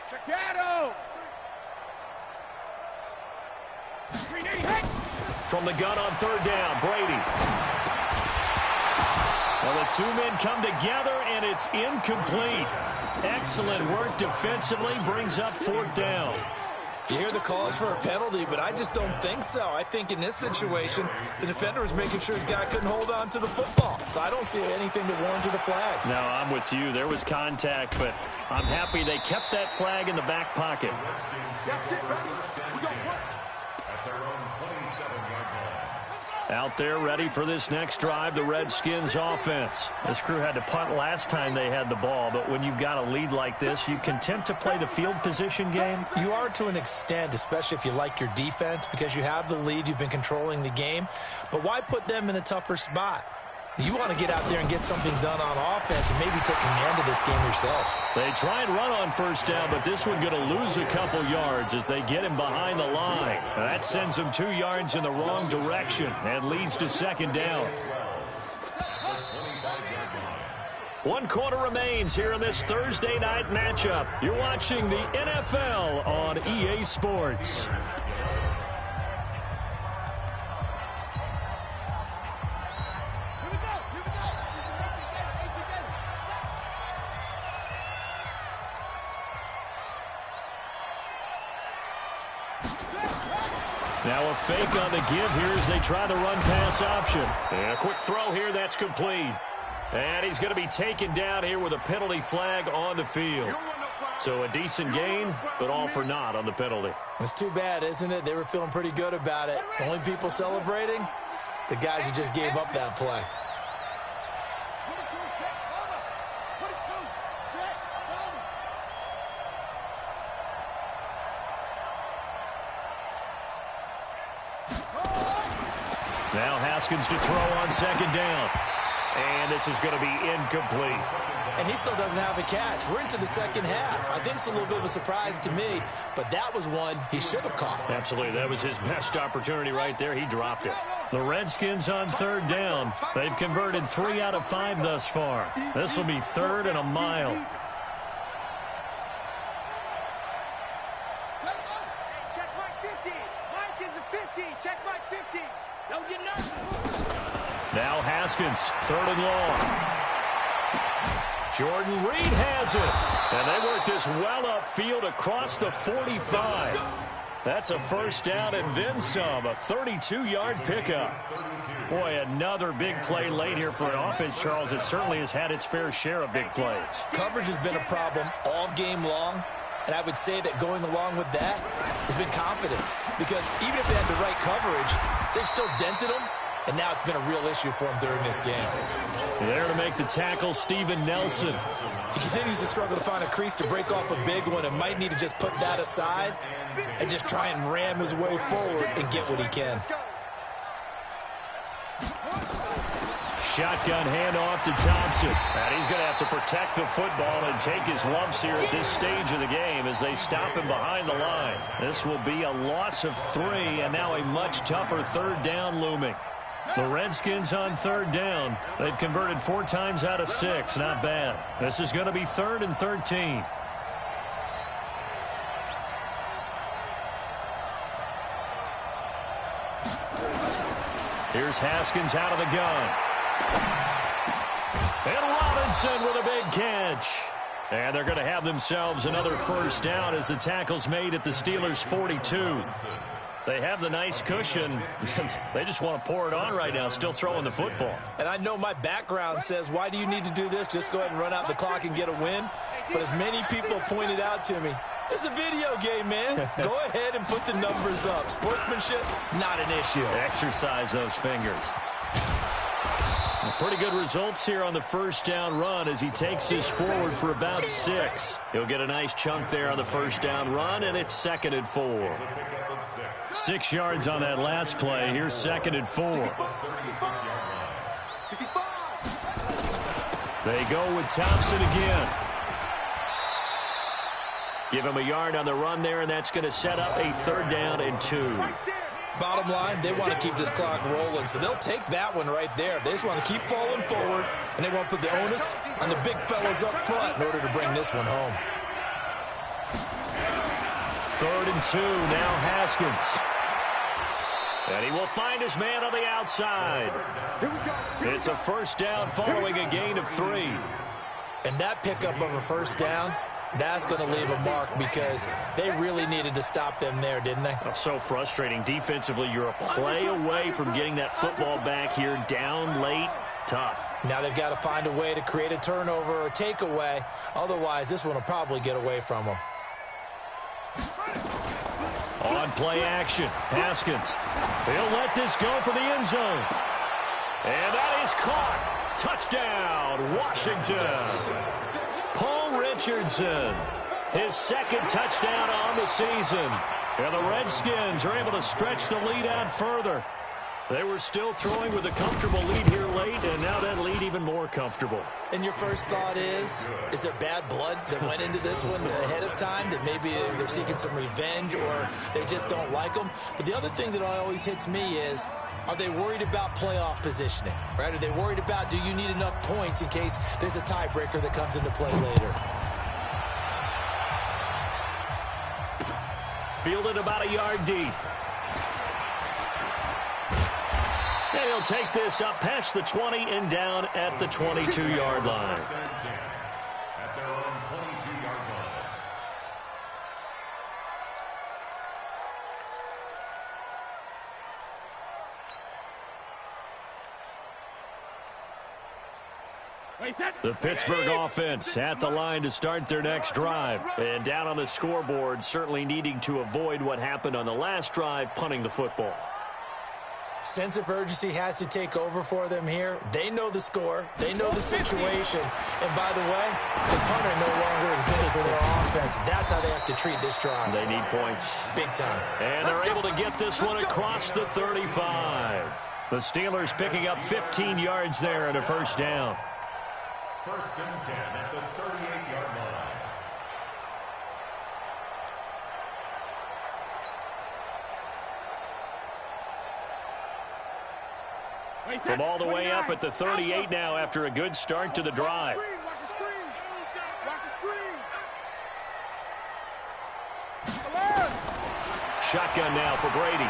Chicago. From the gun on third down, Brady. Well, the two men come together, and it's incomplete. Excellent work defensively, brings up fourth down. You hear the calls for a penalty, but I just don't think so. I think in this situation, the defender was making sure his guy couldn't hold on to the football. So I don't see anything to warrant the flag. No, I'm with you. There was contact, but I'm happy they kept that flag in the back pocket. That's it, baby. We got work. At their own 27-yard line. Let's go. Out there ready for this next drive, the Redskins offense. This crew had to punt last time they had the ball, but when you've got a lead like this, you content to play the field position game? You are to an extent, especially if you like your defense, because you have the lead, you've been controlling the game. But why put them in a tougher spot? You want to get out there and get something done on offense and maybe take command of this game yourself. They try and run on first down, but this one going to lose a couple yards as they get him behind the line. That sends him 2 yards in the wrong direction and leads to second down. 1 quarter remains here in this Thursday night matchup. You're watching the NFL on EA Sports. Now a fake on the give here as they try the run-pass option. And a quick throw here, that's complete. And he's going to be taken down here with a penalty flag on the field. So a decent gain, but all for naught on the penalty. It's too bad, isn't it? They were feeling pretty good about it. The only people celebrating, the guys who just gave up that play. Now Haskins to throw on second down. And this is going to be incomplete. And he still doesn't have a catch. We're into the second half. I think it's a little bit of a surprise to me, but that was one he should have caught. Absolutely. That was his best opportunity right there. He dropped it. The Redskins on third down. They've converted 3 out of 5 thus far. This will be 3rd and a mile. Check Mike 50. Mike is a 50. Check Mike 50. Don't get nervous. Now Haskins, 3rd and long. Jordan Reed has it. And they work this well upfield across the 45. That's a first down and then some. A 32-yard pickup. Boy, another big play late here for an offense, Charles. It certainly has had its fair share of big plays. Coverage has been a problem all game long. And I would say that going along with that has been confidence. Because even if they had the right coverage, they've still dented them. And now it's been a real issue for him during this game. There to make the tackle, Steven Nelson. He continues to struggle to find a crease to break off a big one and might need to just put that aside and just try and ram his way forward and get what he can. Shotgun handoff to Thompson. And he's going to have to protect the football and take his lumps here at this stage of the game as they stop him behind the line. This will be a loss of 3 and now a much tougher 3rd down looming. The Redskins on 3rd down. They've converted 4 times out of 6. Not bad. This is going to be 3rd and 13. Here's Haskins out of the gun. And Robinson with a big catch. And they're going to have themselves another first down as the tackle's made at the Steelers' 42. They have the nice cushion. They just want to pour it on right now, still throwing the football. And I know my background says, why do you need to do this? Just go ahead and run out the clock and get a win. But as many people pointed out to me, it's a video game, man. Go ahead and put the numbers up. Sportsmanship, not an issue. Exercise those fingers. Pretty good results here on the first down run as he takes this forward for about 6. He'll get a nice chunk there on the first down run, and it's 2nd and 4. 6 yards on that last play. Here's 2nd and 4. They go with Thompson again. Give him a yard on the run there, and that's going to set up a 3rd down and 2. Bottom line, they want to keep this clock rolling, so they'll take that one right there. They just want to keep falling forward, and they won't put the onus on the big fellas up front in order to bring this one home. 3rd and 2, now Haskins. And he will find his man on the outside. It's a first down following a gain of 3. And that pickup of a first down, that's going to leave a mark because they really needed to stop them there, didn't they? Oh, so frustrating. Defensively, you're a play away from getting that football back here down late. Tough. Now they've got to find a way to create a turnover or takeaway. Otherwise, this one will probably get away from them. On play action, Haskins. He'll let this go for the end zone. And that is caught. Touchdown, Washington. Paul Richardson, his second touchdown on the season. And the Redskins are able to stretch the lead out further. They were still throwing with a comfortable lead here late, and now that lead even more comfortable. And your first thought is there bad blood that went into this one ahead of time, that maybe they're seeking some revenge or they just don't like them? But the other thing that always hits me is, are they worried about playoff positioning, right? Are they worried about, do you need enough points in case there's a tiebreaker that comes into play later? Fielded about a yard deep. And he'll take this up past the 20 and down at the 22-yard line. At their own 22-yard line. The Pittsburgh offense at the line to start their next drive. And down on the scoreboard, certainly needing to avoid what happened on the last drive, punting the football. Sense of urgency has to take over for them here. They know the score. They know the situation. And by the way, the punter no longer exists for their offense. That's how they have to treat this drive. They need points. Big time. And they're able to get this one across the 35. The Steelers picking up 15 yards there and a first down. First and 10 at the 38-yard line. From all the way up at the 38 now after a good start to the drive. Watch the screen. Watch the screen. Shotgun now for Brady.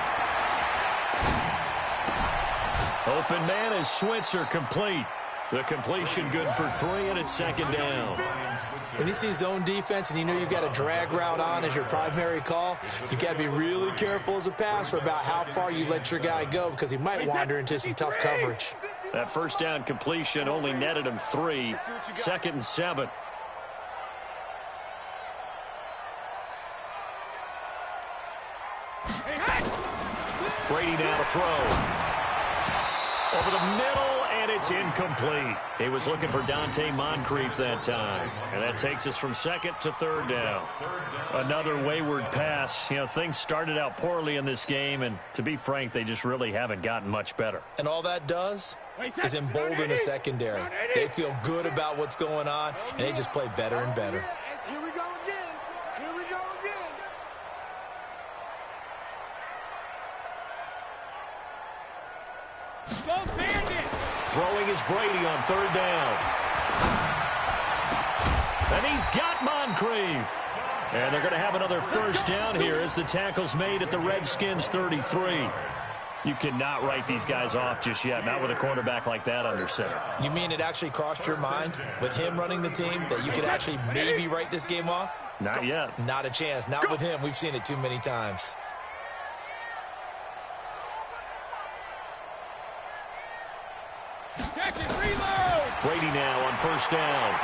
Open man is Switzer, complete. The completion good for 3, and it's second down. When you see zone defense and you know you've got a drag route on as your primary call, you've got to be really careful as a passer about how far you let your guy go, because he might wander into some tough coverage. That first down completion only netted him 3. Second and 7. Brady now to throw. Over the middle, and it's incomplete. He was looking for Dante Moncrief that time. And that takes us from second to third down. Another wayward pass. You know, things started out poorly in this game, and to be frank, they just really haven't gotten much better. And all that does is embolden a secondary. They feel good about what's going on, and they just play better and better. Here we go again. Here we go again. Throwing is Brady on third down. And he's got Moncrief. And they're going to have another first down here as the tackle's made at the Redskins 33. You cannot write these guys off just yet, not with a quarterback like that under center. You mean it actually crossed your mind with him running the team that you could actually maybe write this game off? Not yet. Not a chance. Not with him. We've seen it too many times. Brady now on first down.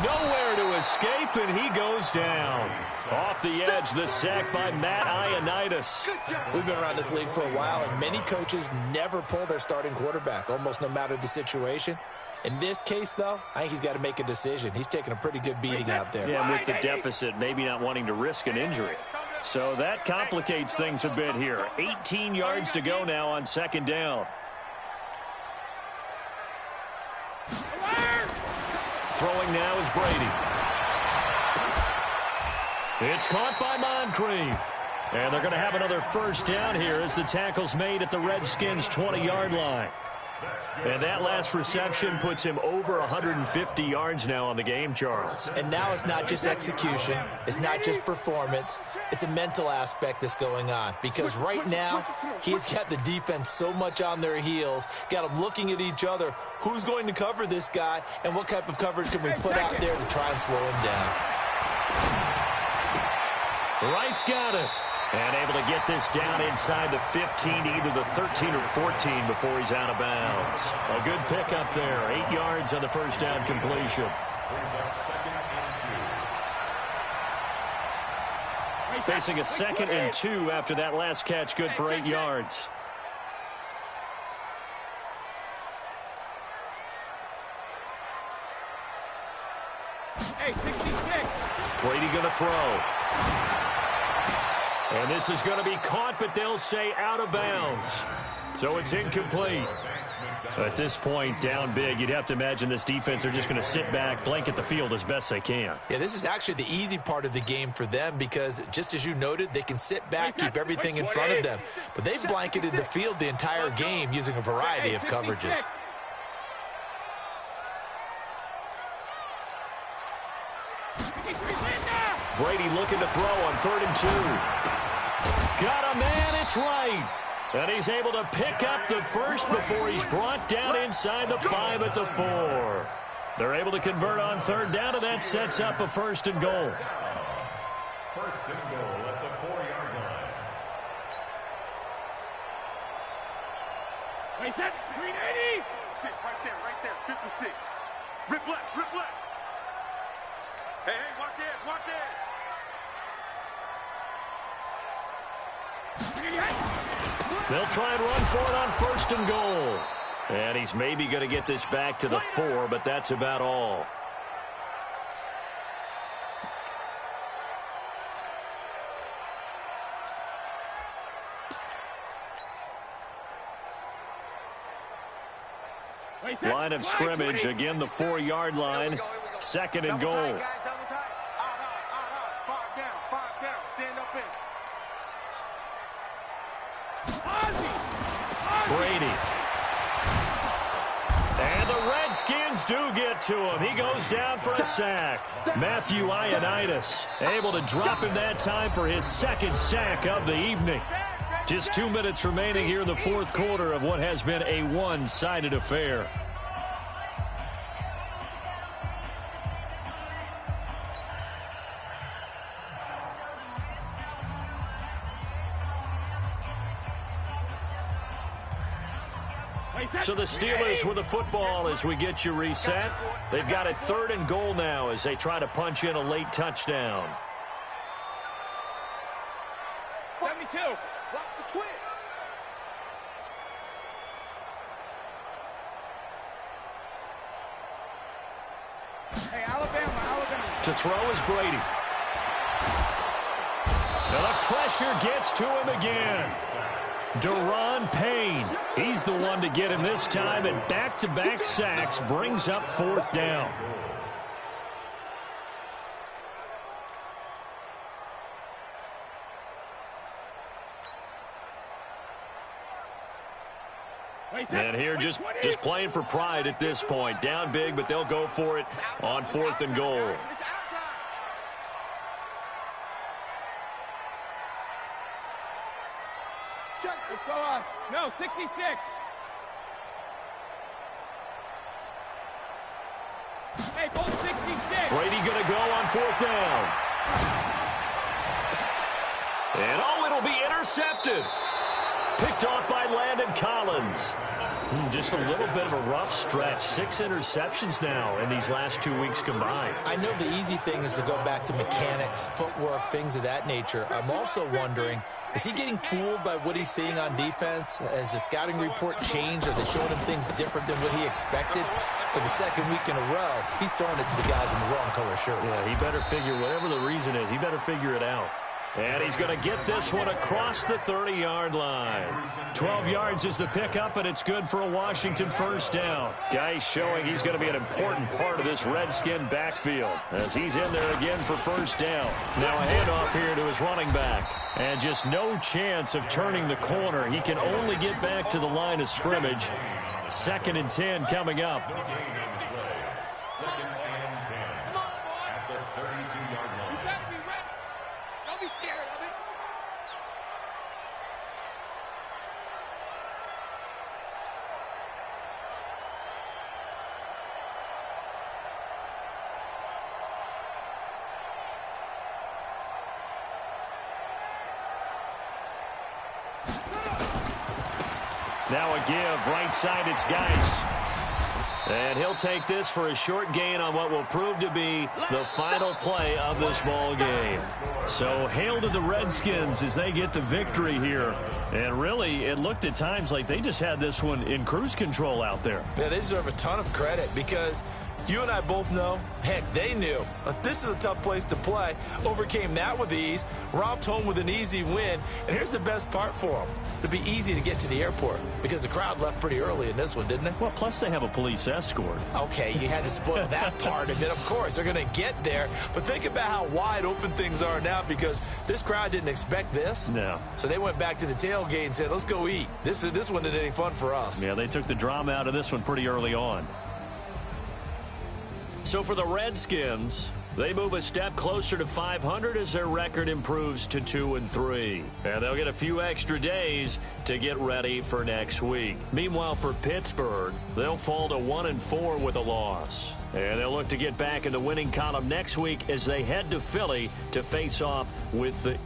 Nowhere to escape, and he goes down. Off the edge, the sack by Matt Ioannidis. We've been around this league for a while, and many coaches never pull their starting quarterback, almost no matter the situation. In this case, though, I think he's got to make a decision. He's taking a pretty good beating out there. Yeah, with the deficit, maybe not wanting to risk an injury. So that complicates things a bit here. 18 yards to go now on second down. Throwing now is Brady. It's caught by Moncrief. And they're going to have another first down here as the tackle's made at the Redskins' 20-yard line. And that last reception puts him over 150 yards now on the game, Charles. And now it's not just execution. It's not just performance. It's a mental aspect that's going on. Because right now, he's got the defense so much on their heels, got them looking at each other. Who's going to cover this guy, and what type of coverage can we put out there to try and slow him down? Wright's got it. And able to get this down inside the 15, either the 13 or 14 before he's out of bounds. A good pickup there. 8 yards on the first down completion. Facing a 2nd and 2 after that last catch, good for 8 yards. Hey, 66. Brady going to throw. And this is going to be caught, but they'll say out of bounds. So it's incomplete. At this point, down big, you'd have to imagine this defense are just going to sit back, blanket the field as best they can. Yeah, this is actually the easy part of the game for them because, just as you noted, they can sit back, keep everything in front of them. But they've blanketed the field the entire game using a variety of coverages. Brady looking to throw on 3rd and 2. Got a man, it's right. And he's able to pick up the first before he's brought down inside the 5 at the 4. They're able to convert on 3rd down, and that sets up a 1st and goal. 1st and goal at the 4-yard line. Wait, that's 380. 6, right there, 56. Rip left, rip left. Hey, watch it, watch it. They'll try and run for it on 1st and goal. And he's maybe going to get this back to the 4, but that's about all. Line of scrimmage, again the 4-yard line. 2nd and goal. Brady. And the Redskins do get to him. He goes down for a sack. Matthew Ioannidis able to drop him that time for his 2nd sack of the evening. Just 2 minutes remaining here in the 4th quarter of what has been a one-sided affair. So the Steelers with the football as we get you reset. They've got a 3rd and goal now as they try to punch in a late touchdown. 72. Watch the twist. Hey, Alabama. To throw is Brady. Now the pressure gets to him again. Deron Payne, he's the one to get him this time, and back-to-back sacks brings up 4th down. And here just playing for pride at this point. Down big, but they'll go for it on 4th and goal. Let's go no, 66. Hey, ball 66. Brady going to go on 4th down. And it'll be intercepted. Picked off by Landon Collins. Just a little bit of a rough stretch. 6 interceptions now in these last 2 weeks combined. I know the easy thing is to go back to mechanics, footwork, things of that nature. I'm also wondering, is he getting fooled by what he's seeing on defense? Has the scouting report changed? Are they showing him things different than what he expected? For the 2nd week in a row, he's throwing it to the guys in the wrong color shirts. Yeah, he better figure, whatever the reason is, he better figure it out. And he's going to get this one across the 30-yard line. 12 yards is the pickup, and it's good for a Washington 1st down. Guy showing he's going to be an important part of this Redskin backfield as he's in there again for 1st down. Now a handoff here to his running back. And just no chance of turning the corner. He can only get back to the line of scrimmage. 2nd and 10 coming up. 2nd and 10 at the 32-yard line. You better be ready. Don't be scared of it. Now a give, right side, it's Geis. And he'll take this for a short gain on what will prove to be the final play of this ball game. So hail to the Redskins as they get the victory here. And really, it looked at times like they just had this one in cruise control out there. Yeah, they deserve a ton of credit because you and I both know, heck, they knew. This is a tough place to play. Overcame that with ease, romped home with an easy win. And here's the best part for them. It'd be easy to get to the airport because the crowd left pretty early in this one, didn't it? Well, plus they have a police escort. Okay, you had to spoil that part of it. Of course, they're going to get there. But think about how wide open things are now because this crowd didn't expect this. No. So they went back to the tailgate and said, let's go eat. This one isn't any fun for us. Yeah, they took the drama out of this one pretty early on. So for the Redskins, they move a step closer to 500 as their record improves to 2-3. And they'll get a few extra days to get ready for next week. Meanwhile, for Pittsburgh, they'll fall to 1-4 with a loss. And they'll look to get back in the winning column next week as they head to Philly to face off with the...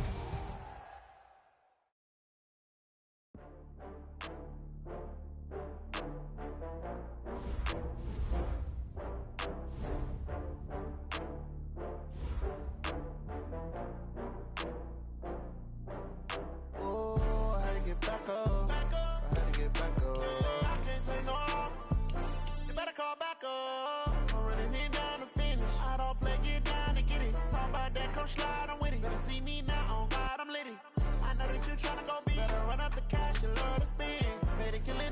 Tryna go better run up the cash, you love to spin. Pay the killing